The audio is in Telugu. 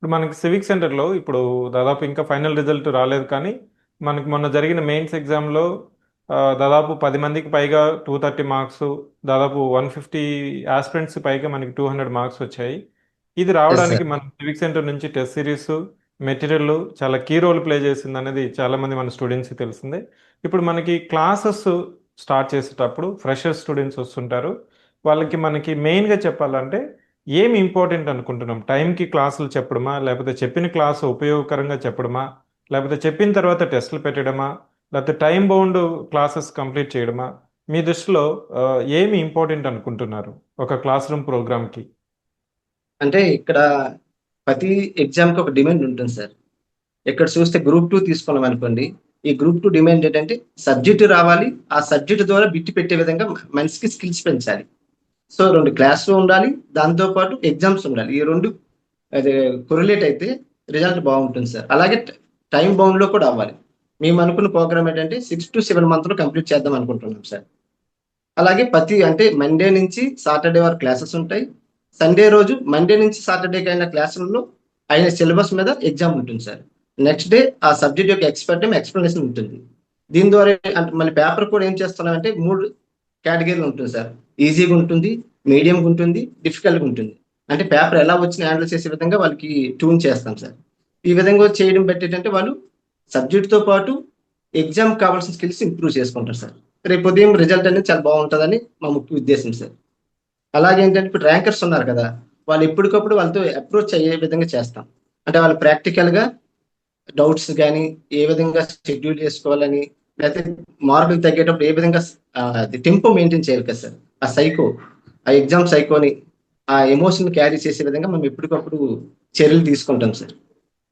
ఇప్పుడు మనకి సివిక్ సెంటర్లో ఇప్పుడు దాదాపు ఇంకా ఫైనల్ రిజల్ట్ రాలేదు కానీ మనకి మొన్న జరిగిన మెయిన్స్ ఎగ్జామ్లో దాదాపు 10 మందికి పైగా 230 మార్క్స్, దాదాపు 150 ఆస్పిరెంట్స్ పైగా మనకి 200 మార్క్స్ వచ్చాయి. ఇది ఎస్ రావడానికి సార్. మన సివిక్ సెంటర్ నుంచి టెస్ట్ సిరీస్ మెటీరియల్ చాలా కీ రోల్ ప్లే చేసింది అనేది చాలామంది మన స్టూడెంట్స్కి తెలిసిందే. ఇప్పుడు మనకి క్లాసెస్ స్టార్ట్ చేసేటప్పుడు ఫ్రెషర్ స్టూడెంట్స్ వస్తుంటారు. వాళ్ళకి మనకి మెయిన్గా చెప్పాలంటే ఏమి ఇంపార్టెంట్ అనుకుంటున్నాం? టైంకి క్లాసులు చెప్పడమా, లేకపోతే చెప్పిన క్లాసు ఉపయోగకరంగా చెప్పడమా, లేకపోతే చెప్పిన తర్వాత టెస్టులు పెట్టడమా, లేకపోతే టైం బౌండ్ క్లాసెస్ కంప్లీట్ చేయడమా? మీ దృష్టిలో ఏమి ఇంపార్టెంట్ అనుకుంటున్నారు ఒక క్లాస్ రూమ్ ప్రోగ్రామ్కి? అంటే ఇక్కడ ప్రతి ఎగ్జామ్కి ఒక డిమాండ్ ఉంటుంది సార్. ఇక్కడ చూస్తే గ్రూప్ 2 తీసుకున్నాం అనుకోండి. ఈ గ్రూప్ 2 డిమాండ్ ఏంటంటే సబ్జెక్ట్ రావాలి. ఆ సబ్జెక్ట్ ద్వారా బిట్ పెట్టే విధంగా మనిషికి స్కిల్స్ పెంచాలి. సో 2 క్లాసులు ఉండాలి. దాంతో పాటు ఎగ్జామ్స్ ఉండాలి. ఈ 2 అది కొరిలేట్ అయితే రిజల్ట్ బాగుంటుంది సార్. అలాగే టైం బౌండ్‌లో కూడా అవ్వాలి. మేము అనుకున్న ప్రోగ్రామ్ ఏంటంటే 6-7 మంత్స్‌లో కంప్లీట్ చేద్దాం అనుకుంటున్నాం సార్. అలాగే ప్రతి అంటే మండే నుంచి సాటర్డే వరకు క్లాసెస్ ఉంటాయి. సండే రోజు మండే నుంచి సాటర్డేకి అయిన క్లాసులలో అయిన సిలబస్ మీద ఎగ్జామ్ ఉంటుంది సార్. నెక్స్ట్ డే ఆ సబ్జెక్ట్ యొక్క ఎక్స్‌ప్లనేషన్ ఉంటుంది. దీని ద్వారా అంటే మళ్ళీ పేపర్ కూడా ఏం చేస్తున్నామంటే 3 కేటగిరీలు ఉంటుంది సార్. ఈజీగా ఉంటుంది, మీడియంగా ఉంటుంది, డిఫికల్ట్‌గా ఉంటుంది. అంటే పేపర్ ఎలా వచ్చినా హ్యాండిల్ చేసే విధంగా వాళ్ళకి ట్యూన్ చేస్తాం సార్. ఈ విధంగా చేయడం బట్టి ఏంటంటే వాళ్ళు సబ్జెక్ట్‌తో పాటు ఎగ్జామ్‌కి కావాల్సిన స్కిల్స్ ఇంప్రూవ్ చేసుకుంటారు సార్. రేపు ఉదయం రిజల్ట్ అనేది చాలా బాగుంటుందని మా ముఖ్య ఉద్దేశం సార్. అలాగే ఏంటంటే ఇప్పుడు ర్యాంకర్స్ ఉన్నారు కదా! వాళ్ళు ఎప్పటికప్పుడు వాళ్ళతో అప్రోచ్ అయ్యే విధంగా చేస్తాం. అంటే వాళ్ళు ప్రాక్టికల్‌గా డౌట్స్ గాని, ఏ విధంగా షెడ్యూల్ చేసుకోవాలని, లేతే మార్కులు తగ్గేటప్పుడు ఏ విధంగా అది టెంపో మెయింటైన్ చేయాలి కదా సార్. ఆ సైకో, ఆ ఎగ్జామ్ సైకోని, ఆ ఎమోషన్‌ని క్యారీ చేసే విధంగా మేము ఎప్పటికప్పుడు చర్యలు తీసుకుంటాం సార్.